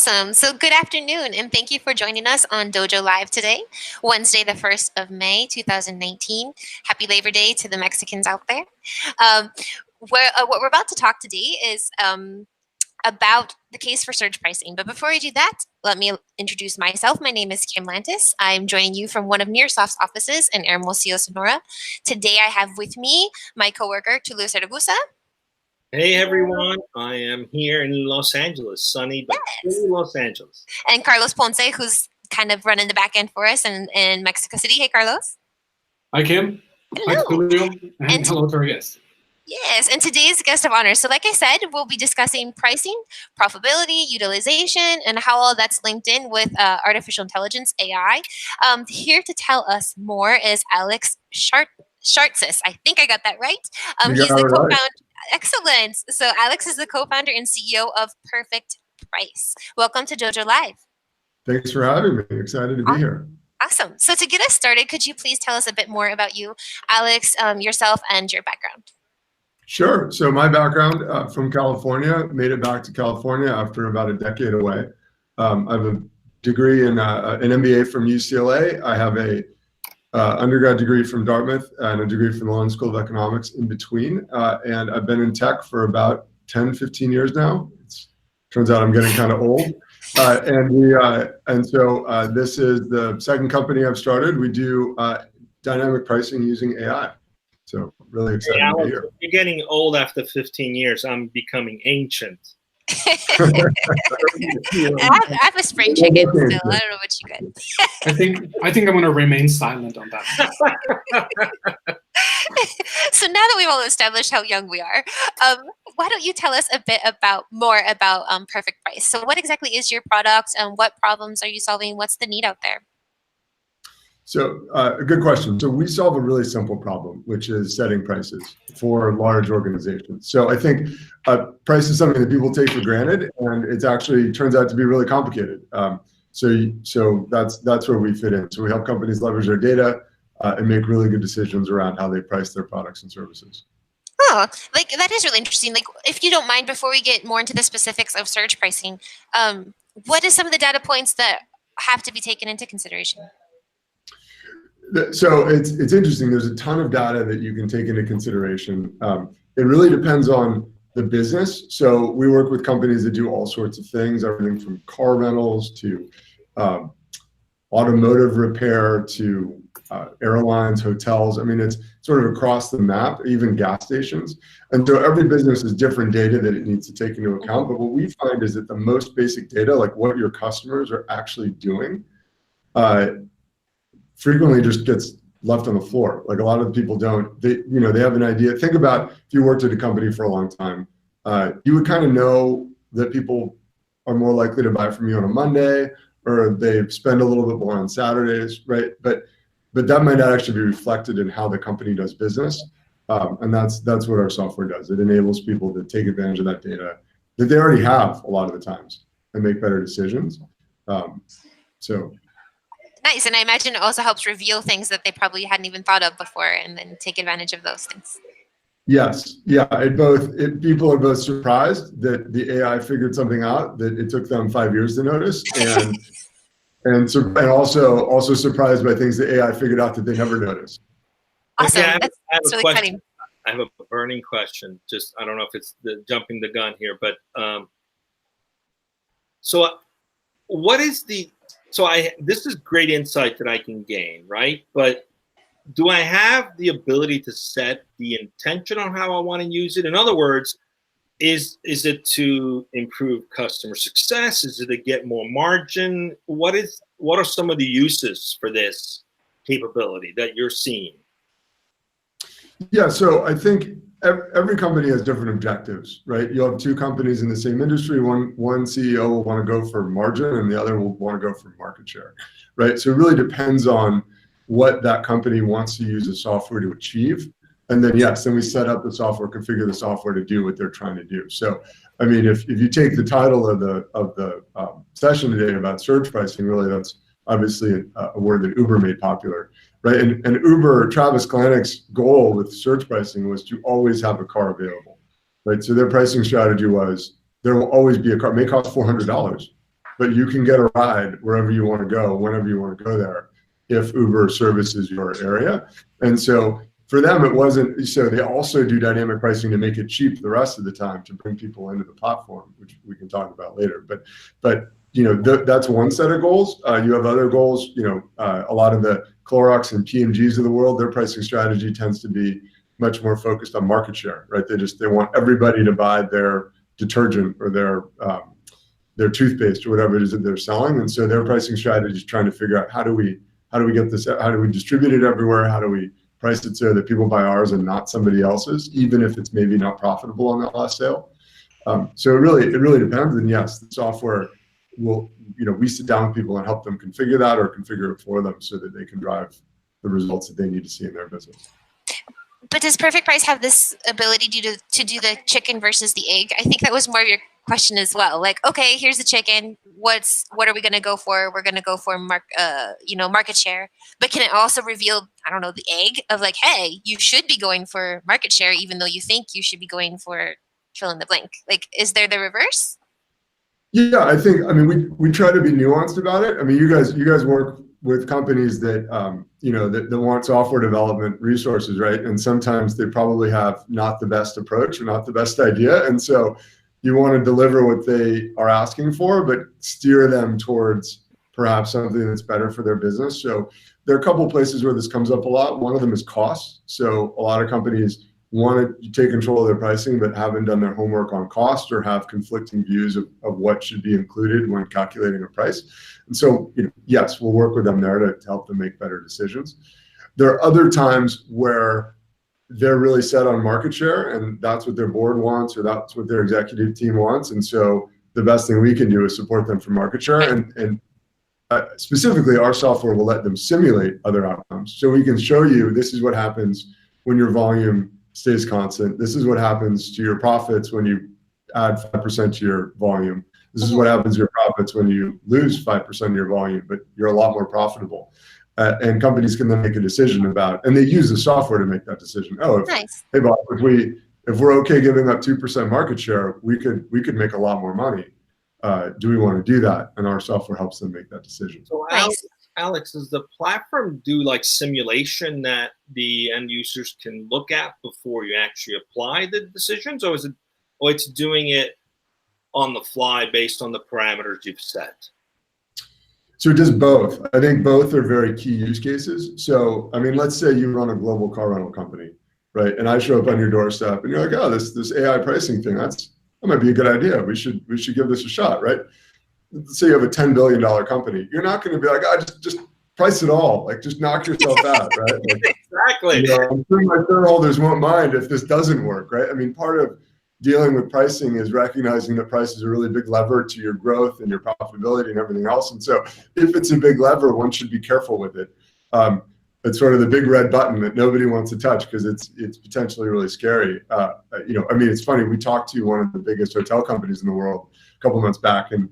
Awesome. So good afternoon, and thank you for joining us on Dojo Live today, Wednesday, the 1st of May, 2019. Happy Labor Day to the Mexicans out there. What we're about to talk today is about the case for surge pricing. But before I do that, let me introduce myself. My name is Kim Lantis. I'm joining you from one of Nearsoft's offices in Hermosillo, Sonora. Today I have with me my coworker, Tulu Saragusa. Hey everyone, I am here in Los Angeles, sunny but sunny Los Angeles. And Carlos Ponce, who's kind of running the back end for us in Mexico City. Hey, Carlos. Hi, Kim. Hello. Hi, Julio. And hello to our guests. Yes, and today's guest of honor. So like I said, we'll be discussing pricing, profitability, utilization, and how all that's linked in with artificial intelligence, AI. Here to tell us more is Alex Shartsis. I think I got that right. He's the co-founder. Right. Excellent. So Alex is the co-founder and CEO of Perfect Price. Welcome to Dojo Live. Thanks for having me. Excited to be here. Awesome. So to get us started, could you please tell us a bit more about you, Alex, yourself, and your background? Sure. So my background from California, made it back to California after about a decade away. I have a degree in an MBA from UCLA. I have a undergrad degree from Dartmouth and a degree from the London School of Economics in between. And I've been in tech for about 10, 15 years now. Turns out I'm getting kind of old. So this is the second company I've started. We do dynamic pricing using AI. So really excited to be here. You're getting old after 15 years. I'm becoming ancient. I have a spring chicken still. I don't know what you get. I think I'm going to remain silent on that. So now that we've all established how young we are, why don't you tell us a bit more about Perfect Price? So what exactly is your product, and what problems are you solving? What's the need out there? So a good question. So we solve a really simple problem, which is setting prices for large organizations. So I think price is something that people take for granted, and it actually turns out to be really complicated. So that's where we fit in. So we help companies leverage their data and make really good decisions around how they price their products and services. Oh, that is really interesting. If you don't mind, before we get more into the specifics of surge pricing, what is some of the data points that have to be taken into consideration? So it's interesting. There's a ton of data that you can take into consideration. It really depends on the business. So we work with companies that do all sorts of things, everything from car rentals to automotive repair to airlines, hotels. I mean, it's sort of across the map, even gas stations. And so every business has different data that it needs to take into account. But what we find is that the most basic data, like what your customers are actually doing, frequently just gets left on the floor. Like a lot of the people don't, they have an idea. Think about if you worked at a company for a long time, you would kind of know that people are more likely to buy from you on a Monday, or they spend a little bit more on Saturdays, right? But that might not actually be reflected in how the company does business. And that's what our software does. It enables people to take advantage of that data that they already have a lot of the times and make better decisions. Nice, and I imagine it also helps reveal things that they probably hadn't even thought of before, and then take advantage of those things. Yes, yeah. People are both surprised that the AI figured something out that it took them 5 years to notice, and also surprised by things that AI figured out that they never noticed. Awesome, okay, that's really exciting. I have a burning question. Just I don't know if it's jumping the gun here, but so what is the this is great insight that I can gain, right? But do I have the ability to set the intention on how I want to use it? In other words, is it to improve customer success? Is it to get more margin? What are some of the uses for this capability that you're seeing? Yeah, so I think every company has different objectives, right? You'll have two companies in the same industry. One CEO will want to go for margin, and the other will want to go for market share, right? So it really depends on what that company wants to use the software to achieve. And then, then we set up the software, configure the software to do what they're trying to do. So, I mean, if you take the title of the session today about surge pricing, really that's obviously a word that Uber made popular. Right, and Uber, Travis Kalanick's goal with surge pricing was to always have a car available, right? So their pricing strategy was there will always be a car. It may cost $400, but you can get a ride wherever you want to go, whenever you want to go there, if Uber services your area. And so for them, it wasn't, so they also do dynamic pricing to make it cheap the rest of the time to bring people into the platform, which we can talk about later. But that's one set of goals. You have other goals. A lot of the Clorox and P&Gs of the world, their pricing strategy tends to be much more focused on market share, right? They want everybody to buy their detergent or their toothpaste or whatever it is that they're selling. And so their pricing strategy is trying to figure out how do we get this, how do we distribute it everywhere? How do we price it so that people buy ours and not somebody else's, even if it's maybe not profitable on that last sale. So it really depends. And yes, the software will, we sit down with people and help them configure that or configure it for them so that they can drive the results that they need to see in their business. But does Perfect Price have this ability to do the chicken versus the egg? I think that was more of your question as well. Like, okay, here's the chicken. What are we going to go for? We're going to go for market share. But can it also reveal, I don't know, the egg of like, hey, you should be going for market share, even though you think you should be going for fill in the blank. Like, is there the reverse? Yeah, we try to be nuanced about it. You guys work with companies that that want software development resources, right? And sometimes they probably have not the best approach or not the best idea, and so you want to deliver what they are asking for, but steer them towards perhaps something that's better for their business. So there are a couple of places where this comes up a lot. One of them is cost. So a lot of companies want to take control of their pricing, but haven't done their homework on cost or have conflicting views of what should be included when calculating a price. And so, yes, we'll work with them there to help them make better decisions. There are other times where they're really set on market share and that's what their board wants or that's what their executive team wants. And so the best thing we can do is support them for market share. And specifically, our software will let them simulate other outcomes. So we can show you, this is what happens when your volume stays constant. This is what happens to your profits when you add 5% to your volume. This is what happens to your profits when you lose 5% of your volume, but you're a lot more profitable. And companies can then make a decision about, and they use the software to make that decision. Nice. Hey, Bob, if we're okay giving up 2% market share, we could make a lot more money. Do we want to do that? And our software helps them make that decision. So Alex, does the platform do like simulation that the end users can look at before you actually apply the decisions, or it's doing it on the fly based on the parameters you've set? So it does both. I think both are very key use cases. So, let's say you run a global car rental company, right? And I show up on your doorstep and you're like, oh, this AI pricing thing, that might be a good idea. We should give this a shot, right? Let's say you have a $10 billion company. You're not going to be like, just price it all. Like, just knock yourself out, right? Like, exactly. I'm sure my shareholders won't mind if this doesn't work, right? Part of dealing with pricing is recognizing that price is a really big lever to your growth and your profitability and everything else. And so if it's a big lever, one should be careful with it. It's sort of the big red button that nobody wants to touch because it's potentially really scary. It's funny. We talked to one of the biggest hotel companies in the world a couple months back, and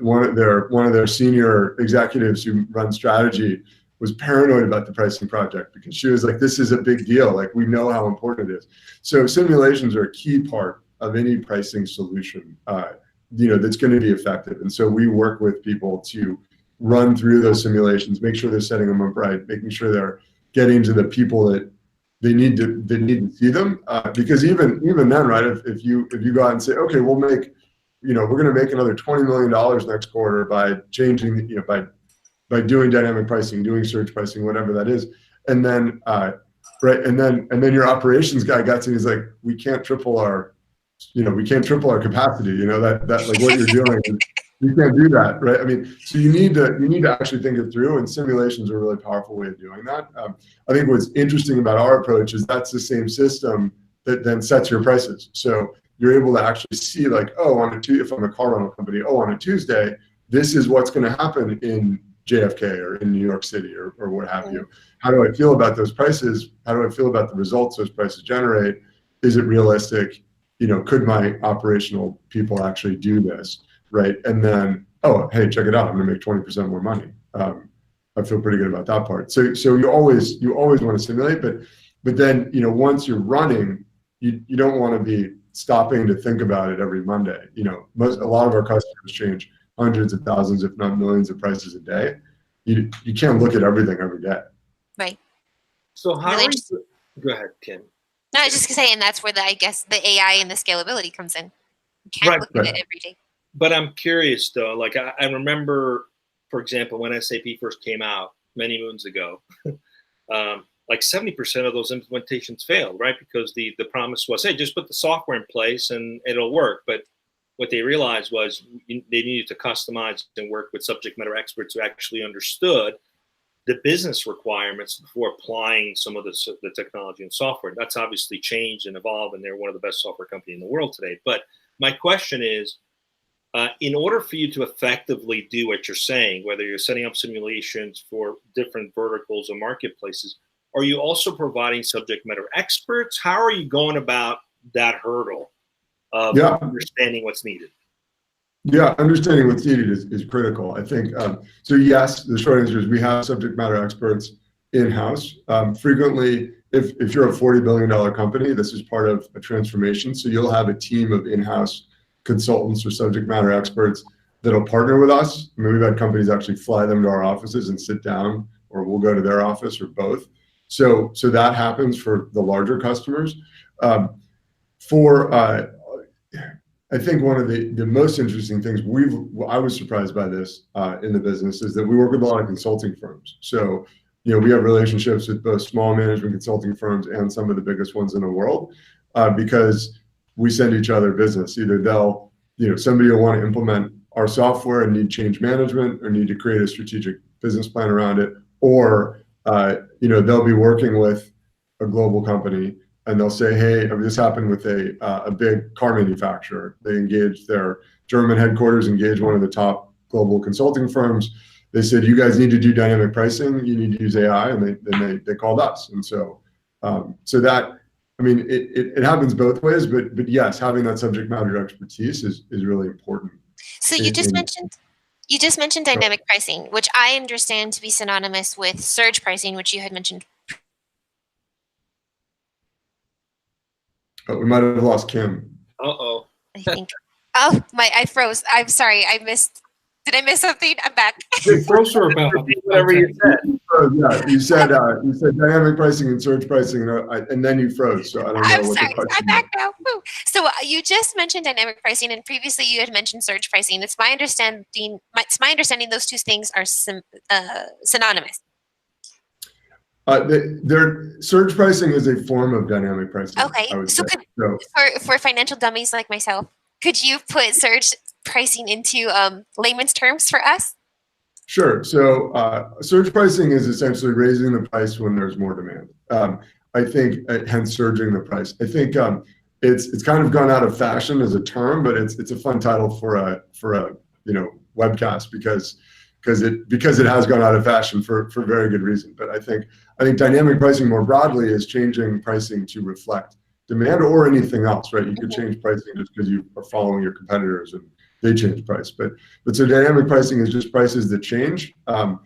one of their senior executives who run strategy was paranoid about the pricing project because she was like, this is a big deal. Like, we know how important it is. So simulations are a key part of any pricing solution, that's going to be effective. And so we work with people to run through those simulations, make sure they're setting them up right, making sure they're getting to the people that they need to see them. Because even then, right, if you go out and say, okay, we're going to make another $20 million next quarter by changing, by doing dynamic pricing, doing surge pricing, whatever that is, and then and then your operations guy gets in, he's like, we can't triple our capacity. That like what you're doing, you can't do that, right? So you need to actually think it through, and simulations are a really powerful way of doing that. I think what's interesting about our approach is that's the same system that then sets your prices. So you're able to actually see like, if I'm a car rental company, on a Tuesday, this is what's going to happen in JFK or in New York City or what have you. How do I feel about those prices? How do I feel about the results those prices generate? Is it realistic? Could my operational people actually do this, right? And then, hey, check it out. I'm going to make 20% more money. I feel pretty good about that part. So you always want to simulate, but then once you're running, you don't want to be stopping to think about it every Monday. A lot of our customers change hundreds of thousands, if not millions of prices a day. You can't look at everything every day. Right. So how Really are you, go ahead, Kim. No, I was just saying that's where I guess the AI and the scalability comes in. You can't Right, look at it every day. But I'm curious though, like I remember, for example, when SAP first came out many moons ago, like 70% of those implementations failed, right? Because the promise was, hey, just put the software in place and it'll work. But what they realized was they needed to customize and work with subject matter experts who actually understood the business requirements before applying some of the technology and software. That's obviously changed and evolved, and they're one of the best software companies in the world today. But my question is, in order for you to effectively do what you're saying, whether you're setting up simulations for different verticals or marketplaces, are you also providing subject matter experts? How are you going about that hurdle of understanding what's needed? Yeah, understanding what's needed is critical. I think, so yes, the short answer is we have subject matter experts in-house. Frequently, if you're a $40 billion company, this is part of a transformation. So you'll have a team of in-house consultants or subject matter experts that'll partner with us. I mean, we've had companies actually fly them to our offices and sit down, or we'll go to their office, or both. So that happens for the larger customers. I think one of the most interesting things I was surprised by this in the business is that we work with a lot of consulting firms. So, we have relationships with both small management consulting firms and some of the biggest ones in the world because we send each other business. Either they'll, somebody will want to implement our software and need change management or need to create a strategic business plan around it, or, they'll be working with a global company and they'll say, hey, this happened with a big car manufacturer. They engaged their German headquarters, engaged one of the top global consulting firms. They said, you guys need to do dynamic pricing. You need to use AI. And then they called us. And so that, I mean, it happens both ways, but yes, having that subject matter expertise is really important. So you just mentioned dynamic pricing, which I understand to be synonymous with surge pricing, which you had mentioned. Oh, we might have lost Kim. Uh-oh. I think. Oh, I froze. I'm sorry. Did I miss something? I'm back. You froze for about whatever you said. Yeah, you said dynamic pricing and surge pricing, and then you froze. So I don't know I'm what sorry. the question I'm back now. Woo. So you just mentioned dynamic pricing, and previously you had mentioned surge pricing. It's my understanding. Those two things are synonymous. Surge pricing is a form of dynamic pricing. Okay, for financial dummies like myself, could you put surge pricing into layman's terms for us? Sure. So surge pricing is essentially raising the price when there's more demand. I think, hence surging the price. I think it's kind of gone out of fashion as a term, but it's a fun title for a webcast because it has gone out of fashion for very good reason. But I think dynamic pricing more broadly is changing pricing to reflect demand or anything else, right? You could change pricing just because you are following your competitors and they change price. But so dynamic pricing is just prices that change. The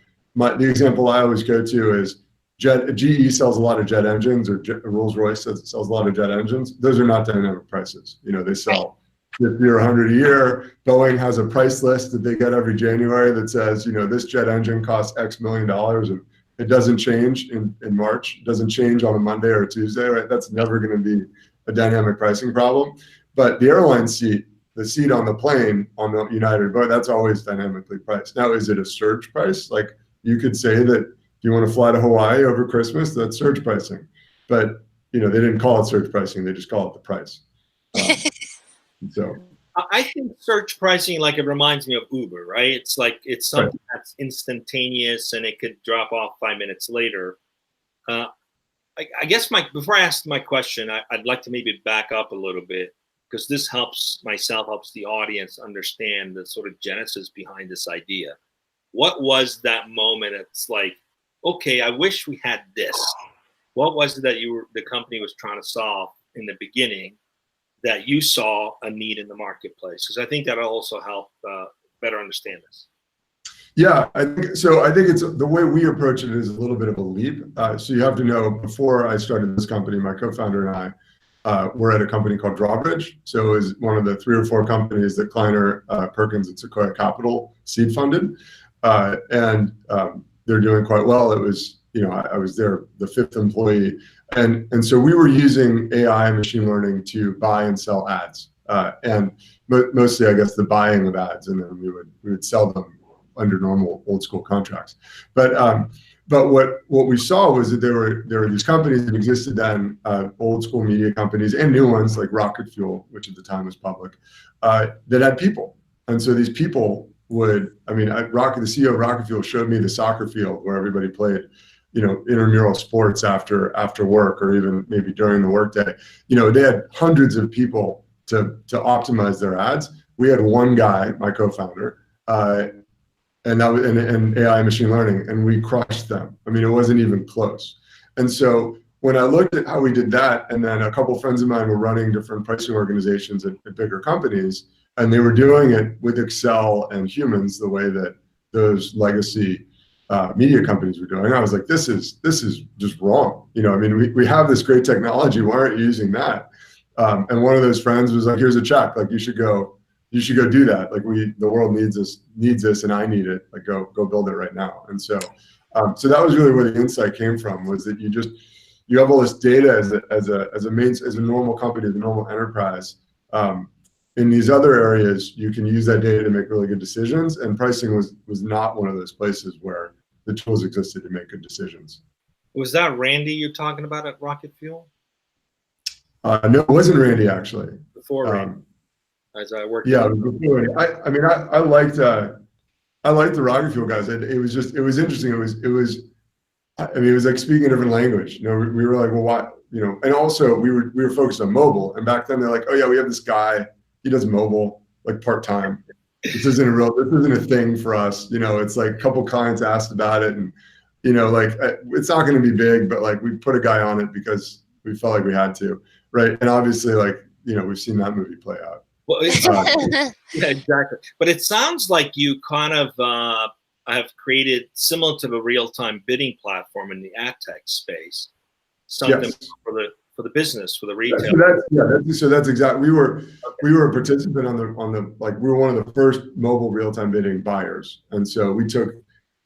example I always go to is GE sells a lot of jet engines, or Rolls-Royce sells a lot of jet engines. Those are not dynamic prices. They sell 50 or 100 a year. Boeing has a price list that they get every January that says, this jet engine costs X million dollars, and it doesn't change in March. It doesn't change on a Monday or a Tuesday, right? That's never going to be a dynamic pricing problem. But the airline seat, the seat on the plane on the United boat, that's always dynamically priced. Now, is it a surge price? Like, you could say that if you want to fly to Hawaii over Christmas, that's surge pricing. But, they didn't call it surge pricing. They just call it the price. So I think surge pricing, like, it reminds me of Uber, right? It's something that's instantaneous and it could drop off 5 minutes later. I guess before I ask my question, I'd like to maybe back up a little bit, because this helps the audience understand the sort of genesis behind this idea. What was that moment? It's like, okay, I wish we had this. What was it that the company was trying to solve in the beginning that you saw a need in the marketplace? Because I think that'll also help better understand this. Yeah, I think it's the way we approach it is a little bit of a leap. So you have to know, before I started this company, my co-founder and I, were at a company called Drawbridge. So it was one of the 3 or 4 companies that Kleiner Perkins and Sequoia Capital seed funded. And they're doing quite well. It was, I was there, the 5th employee. And so we were using AI and machine learning to buy and sell ads. And mostly, I guess, the buying of ads, and then we would sell them under normal old school contracts. But what we saw was that there were these companies that existed then, old school media companies and new ones like Rocket Fuel, which at the time was public, that had people. And so these people the CEO of Rocket Fuel showed me the soccer field where everybody played, intramural sports after work, or even maybe during the workday. They had hundreds of people to optimize their ads. We had one guy, my co-founder, and that was in AI machine learning, and we crushed them. It wasn't even close. And so when I looked at how we did that, and then a couple of friends of mine were running different pricing organizations at bigger companies, and they were doing it with Excel and humans the way that those legacy media companies were doing, I was like, this is just wrong. We have this great technology. Why aren't you using that? And one of those friends was like, here's a check. Like, you should go do that. Like, the world needs this, and I need it. Like, go build it right now. And so that was really where the insight came from, was that you have all this data as a normal company, as a normal enterprise. In these other areas, you can use that data to make really good decisions, and pricing was not one of those places where the tools existed to make good decisions. Was that Randy you're talking about at Rocket Fuel? No, it wasn't Randy, actually. Before Randy, as I worked. Yeah, before Randy. I liked the Rocket Fuel guys. It was interesting. It was like speaking a different language. We were like, well, why? And also we were focused on mobile. And back then they're like, oh yeah, we have this guy. He does mobile like part-time. This isn't a thing for us. It's like a couple clients asked about it, and it's not going to be big, but like we put a guy on it because we felt like we had to, right? And obviously, we've seen that movie play out. Well, yeah, exactly. But it sounds like you kind of have created, similar to the real-time bidding platform in the ad tech space, something yes. for the business, for the retail. So that's exactly. We were a participant on the we were one of the first mobile real-time bidding buyers, and so we took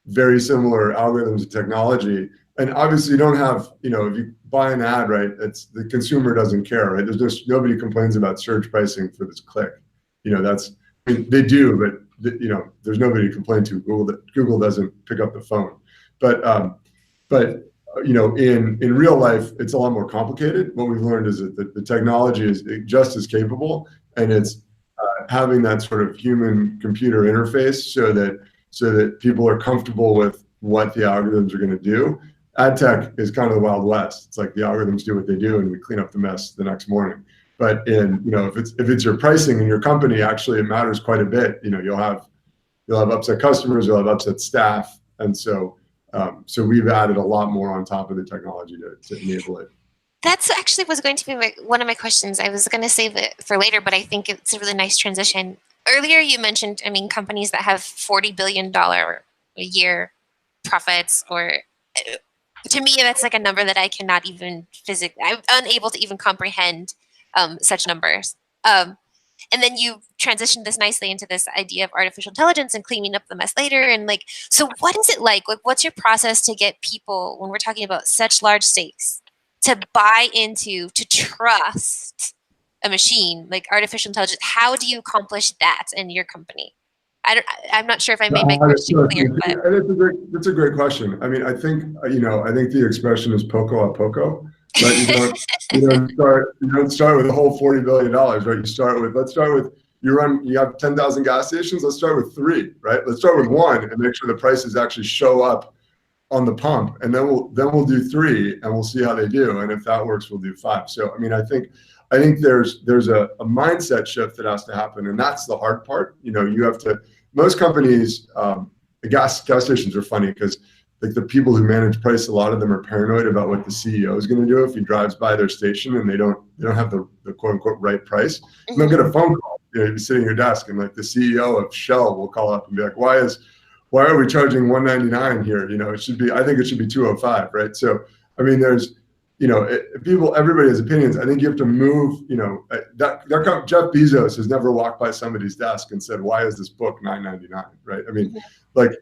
very similar algorithms and technology. And obviously, you don't have, if you buy an ad, right? It's the consumer doesn't care, right? Nobody complains about surge pricing for this click. They do, but there's nobody to complain to. Google doesn't pick up the phone, but in real life, it's a lot more complicated. What we've learned is that the technology is just as capable, and it's having that sort of human-computer interface so that people are comfortable with what the algorithms are going to do. Ad tech is kind of the Wild West. It's like the algorithms do what they do, and we clean up the mess the next morning. But if it's your pricing in your company, actually it matters quite a bit. You'll have upset customers, you'll have upset staff, and so we've added a lot more on top of the technology to enable it. That's actually was going to be one of my questions. I was going to save it for later, but I think it's a really nice transition. Earlier, you mentioned, companies that have $40 billion a year profits, or to me, that's like a number that I cannot even I'm unable to even comprehend such numbers. And then you transitioned this nicely into this idea of artificial intelligence and cleaning up the mess later. And so what is it like? What's your process to get people, when we're talking about such large stakes, to buy into, to trust a machine like artificial intelligence? How do you accomplish that in your company? I'm not sure if I made my question clear. But that's a great question. I think the expression is poco a poco. But you don't start with a whole $40 billion, right? Let's start with you have 10,000 gas stations. Let's start with 3, right? Let's start with 1 and make sure the prices actually show up on the pump, and then we'll do 3 and we'll see how they do. And if that works, we'll do 5. So I think there's a mindset shift that has to happen, and that's the hard part. You have to. Most companies, the gas stations are funny because like the people who manage price, a lot of them are paranoid about what the CEO is going to do if he drives by their station and they don't have the quote unquote right price. And they'll get a phone call. You're sitting at your desk, and like the CEO of Shell will call up and be like, "Why are we charging $199 here? I think it should be $205, right?" So there's everybody has opinions. I think you have to move, Jeff Bezos has never walked by somebody's desk and said, why is this book $9.99, right? I mean, like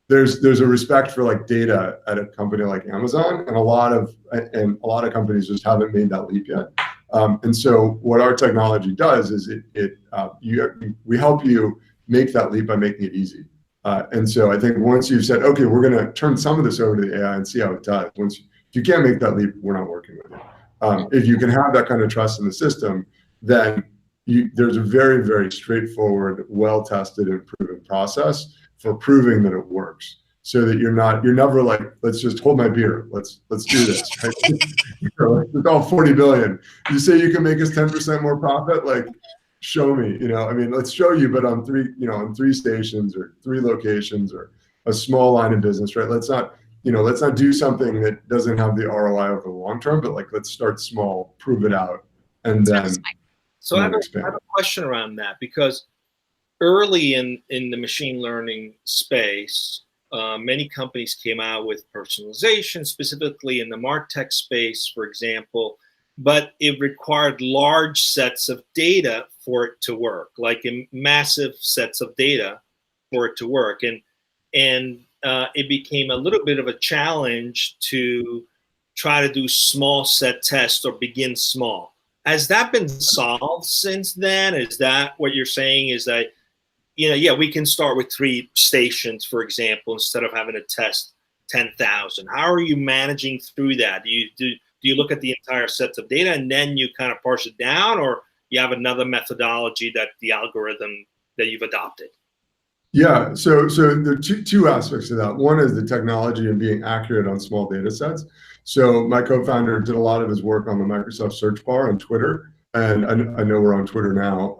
there's a respect for like data at a company like Amazon, and a lot of companies just haven't made that leap yet. And so what our technology does is we help you make that leap by making it easy. And so I think once you've said, okay, we're going to turn some of this over to the AI and see how it does. If you can't make that leap, we're not working with you. If you can have that kind of trust in the system, then there's a very, very straightforward, well-tested and proven process for proving that it works. So that you're never like, let's just hold my beer. Let's do this. Right? It's all 40 billion. You say you can make us 10% more profit, like show me. Let's show you, but on three stations or 3 locations or a small line of business, right? Let's not do something that doesn't have the ROI over the long term, but like let's start small, prove it out, and then. So I have a question around that, because early in the machine learning space, many companies came out with personalization, specifically in the MarTech space, for example, but it required large sets of data for it to work, like in massive sets of data for it to work. And it became a little bit of a challenge to try to do small set tests or begin small. Has that been solved since then? Is that what you're saying, is that, we can start with 3 stations, for example, instead of having to test 10,000. How are you managing through that? Do you look at the entire sets of data and then you kind of parse it down, or you have another methodology that the algorithm that you've adopted? Yeah, so there are two aspects to that. One is the technology and being accurate on small data sets. So my co-founder did a lot of his work on the Microsoft search bar on Twitter, and I know we're on Twitter now.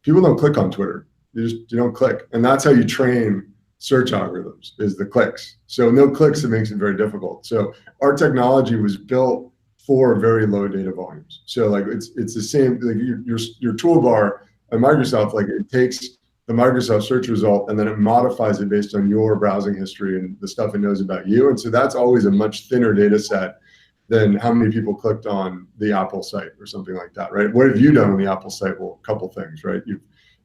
People don't click on Twitter. You don't click, and that's how you train search algorithms, is the clicks. So no clicks, it makes it very difficult. So our technology was built for very low data volumes. So like it's the same, like your toolbar at Microsoft, like it takes the Microsoft search result and then it modifies it based on your browsing history and the stuff it knows about you. And so that's always a much thinner data set than how many people clicked on the Apple site or something like that, right? What have you done on the Apple site? Well, a couple things, right?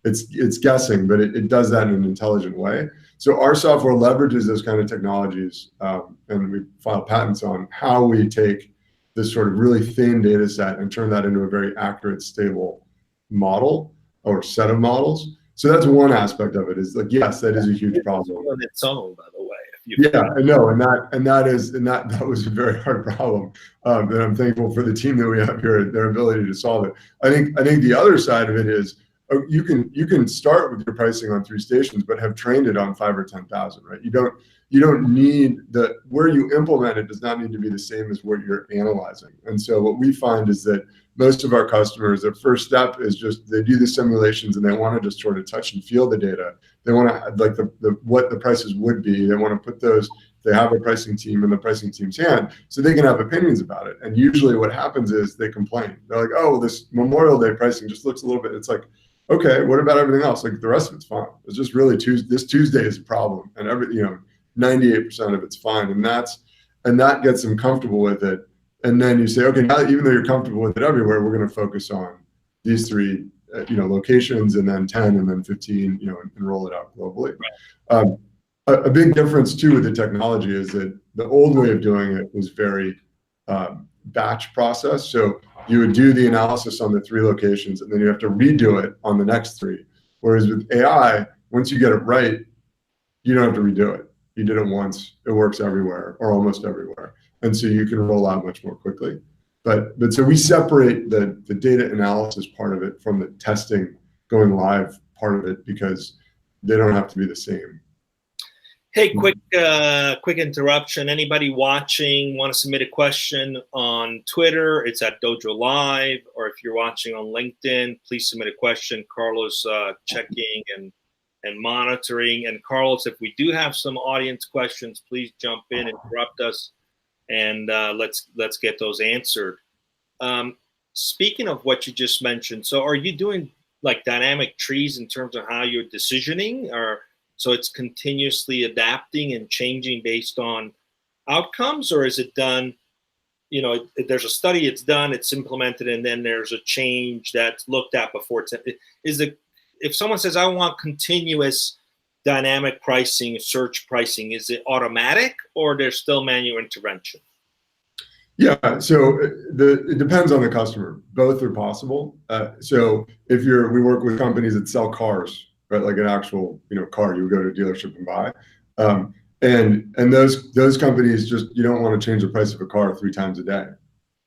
It's guessing, but it does that in an intelligent way. So our software leverages those kind of technologies, and we file patents on how we take this sort of really thin data set and turn that into a very accurate, stable model or set of models. So that's one aspect of it, is like, yes, that is a huge problem. On its own, by the way. Yeah, I know, and that was a very hard problem. And I'm thankful for the team that we have here, their ability to solve it. I think the other side of it is, you can start with your pricing on 3 stations, but have trained it on 5 or 10,000, right? You don't need where you implement it does not need to be the same as what you're analyzing. And so what we find is that most of our customers, their first step is just they do the simulations and they want to just sort of touch and feel the data. They want to like what the prices would be. They want to put those. They have a pricing team in the pricing team's hand, so they can have opinions about it. And usually, what happens is they complain. They're like, "Oh, this Memorial Day pricing just looks a little bit." It's like, okay, what about everything else? Like the rest of it's fine. It's just really this Tuesday is a problem, and 98% of it's fine, and that gets them comfortable with it. And then you say, okay, now even though you're comfortable with it everywhere, we're going to focus on these 3, locations, and then 10, and then 15, and roll it out globally. A big difference too with the technology is that the old way of doing it was very batch process. So you would do the analysis on the 3 locations, and then you have to redo it on the next 3. Whereas with AI, once you get it right, you don't have to redo it. You did it once, it works everywhere or almost everywhere. And so you can roll out much more quickly. But so we separate the data analysis part of it from the testing going live part of it, because they don't have to be the same. Hey, quick interruption. Anybody watching want to submit a question on Twitter? It's at Dojo Live. Or if you're watching on LinkedIn, please submit a question. Carlos checking and monitoring. And Carlos, if we do have some audience questions, please jump in, interrupt us, and let's get those answered. Speaking of what you just mentioned, so are you doing like dynamic trees in terms of how you're decisioning, or so it's continuously adapting and changing based on outcomes, or is it done there's a study, it's done, it's implemented, and then there's a change that's looked at before if someone says, I want continuous dynamic pricing, search pricing, is it automatic or there's still manual intervention? Yeah, so it depends on the customer. Both are possible. So if we work with companies that sell cars, right, like an actual car you would go to a dealership and buy, and those companies you don't want to change the price of a car 3 times a day,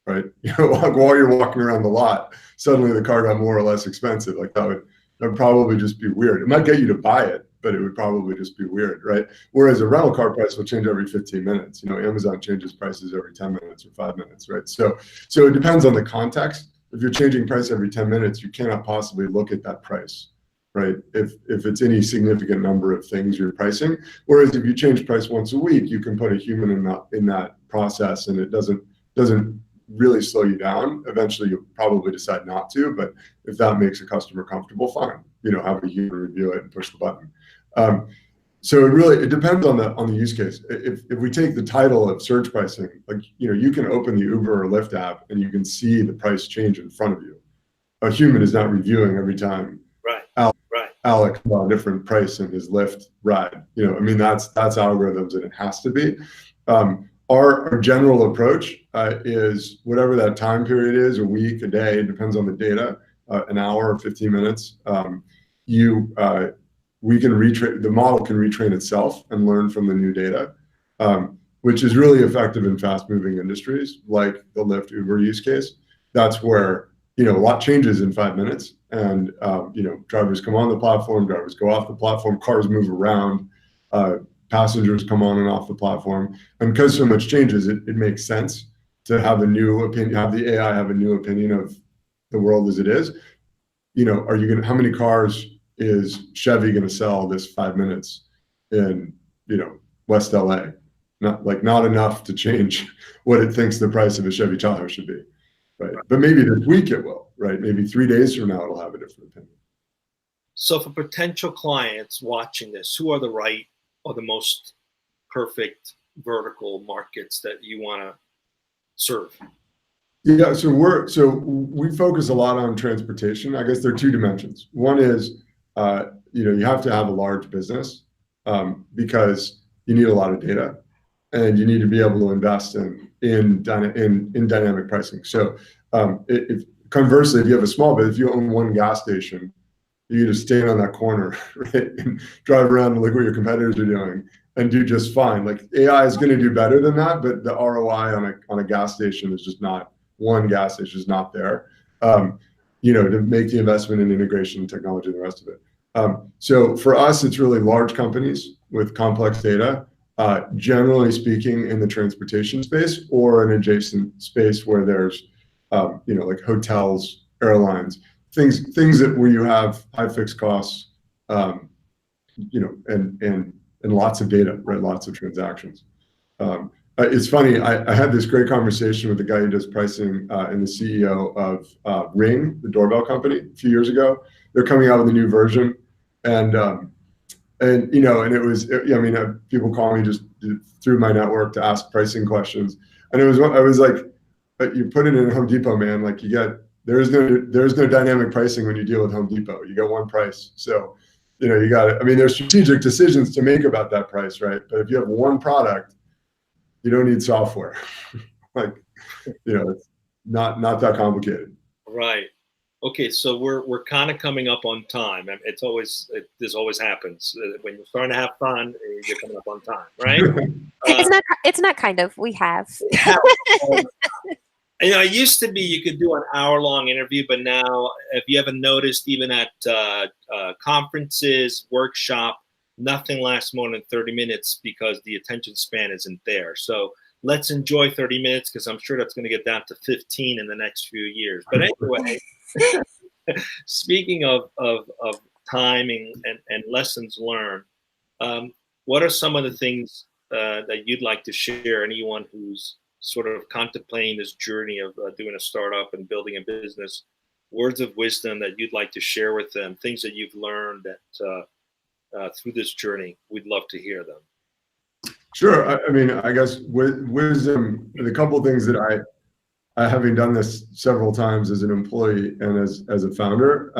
right? While you're walking around the lot, suddenly the car got more or less expensive. Like that would probably just be weird. It might get you to buy it, but it would probably just be weird, right? Whereas a rental car price will change every 15 minutes. Amazon changes prices every 10 minutes or 5 minutes, right? So it depends on the context. If you're changing price every 10 minutes, you cannot possibly look at that price, right? If it's any significant number of things you're pricing. Whereas if you change price once a week, you can put a human in that process, and it doesn't really slow you down. Eventually, you'll probably decide not to, but if that makes a customer comfortable, fine. Have a human review it and push the button. So it depends on the use case. If we take the title of search pricing, like you can open the Uber or Lyft app and you can see the price change in front of you. A human is not reviewing every time. Right. Alex saw a different price in his Lyft ride. That's algorithms, and it has to be. Our general approach is whatever that time period is, a week, a day, it depends on the data, an hour or 15 minutes. We can the model can retrain itself and learn from the new data, which is really effective in fast-moving industries like the Lyft Uber use case. That's where a lot changes in 5 minutes, and drivers come on the platform, drivers go off the platform, cars move around, passengers come on and off the platform, and because so much changes, it makes sense to have a new opinion, have the AI have a new opinion of the world as it is. How many cars is Chevy going to sell this 5 minutes in West LA? Not enough to change what it thinks the price of a Chevy Tahoe should be, right? But maybe this week it will, right? Maybe 3 days from now it'll have a different opinion. So for potential clients watching this, who are the right or the most perfect vertical markets that you want to serve? Yeah, so we focus a lot on transportation. I guess there are 2 dimensions. One is you have to have a large business because you need a lot of data, and you need to be able to invest in dynamic pricing. So conversely, if you have a small business, if you own 1 gas station, you just stand on that corner, right, and drive around and look what your competitors are doing and do just fine. Like AI is going to do better than that, but the ROI on a gas station is just not, 1 gas station is not there. To make the investment in integration, technology, and the rest of it. So for us, it's really large companies with complex data, generally speaking, in the transportation space or an adjacent space where there's, like hotels, airlines, things where you have high fixed costs, and lots of data, right? Lots of transactions. It's funny. I had this great conversation with the guy who does pricing and the CEO of Ring, the doorbell company, a few years ago. They're coming out with a new version, and it was. People call me just through my network to ask pricing questions, and I was like, you put it in Home Depot, man. Like there's no dynamic pricing when you deal with Home Depot. You get 1 price, so you got it. There's strategic decisions to make about that price, right? But if you have 1 product, you don't need software. It's not that complicated. Right. Okay, so we're kind of coming up on time. This always happens when you're starting to have fun. You're coming up on time, right? It's not kind of. We have. It used to be you could do an hour-long interview, but now, if you haven't noticed, even at conferences, workshop, nothing lasts more than 30 minutes because the attention span isn't there. So let's enjoy 30 minutes because I'm sure that's going to get down to 15 in the next few years. But anyway, speaking of timing and lessons learned, what are some of the things that you'd like to share? Anyone who's sort of contemplating this journey of doing a startup and building a business, words of wisdom that you'd like to share with them, things that you've learned that through this journey, we'd love to hear them. Sure. I guess wisdom, the couple of things that having done this several times as an employee and as a founder,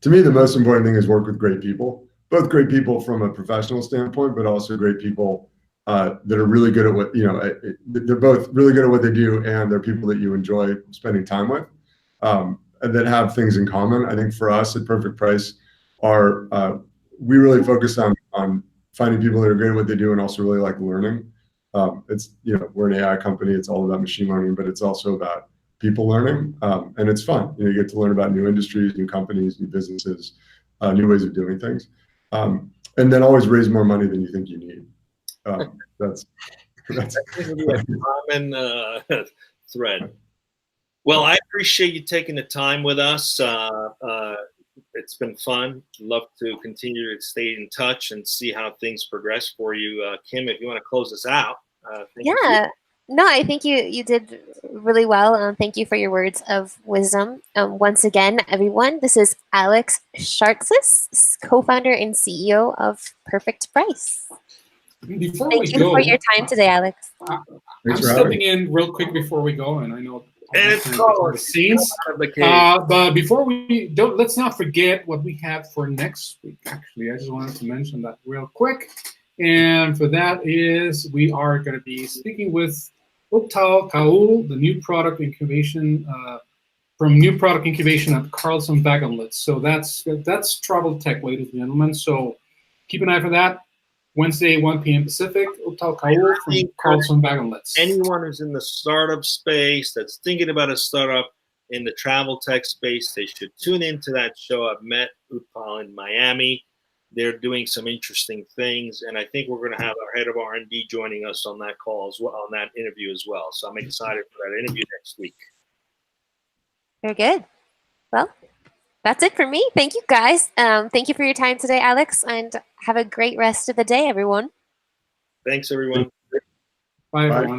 to me, the most important thing is work with great people, both great people from a professional standpoint, but also great people that are really good at what, they're both really good at what they do, and they're people that you enjoy spending time with, and that have things in common. I think for us at Perfect Price, we really focus on finding people that are good at what they do and also really like learning. We're an AI company. It's all about machine learning, but it's also about people learning, and it's fun. You get to learn about new industries, new companies, new businesses, new ways of doing things, and then always raise more money than you think you need. That's a common thread. Well, I appreciate you taking the time with us. It's been fun. Love to continue to stay in touch and see how things progress for you. Kim, if you want to close us out. Yeah. No, I think you did really well. Thank you for your words of wisdom. Once again, everyone, this is Alex Shartsis, co-founder and CEO of Perfect Price. Thank you for your time today, Alex. I'm stepping in real quick before we go, and I know the scenes. But before we don't, let's not forget what we have for next week. Actually, I just wanted to mention that real quick. And for that is we are going to be speaking with Uptal Kaul, the new product incubation from new product incubation at Carlson Wagonlitz. So that's travel tech, ladies and gentlemen. So keep an eye for that. Wednesday, 1 p.m. Pacific. Uptal Kaul from Carlson Wagonlitz. Anyone who's in the startup space that's thinking about a startup in the travel tech space, they should tune into that show. I've met Uptal in Miami. They're doing some interesting things, and I think we're going to have our head of R&D joining us on that call as well, on that interview as well. So I'm excited for that interview next week. Very good. Well, that's it for me. Thank you, guys. Thank you for your time today, Alex, and have a great rest of the day, everyone. Thanks, everyone. Bye, everyone.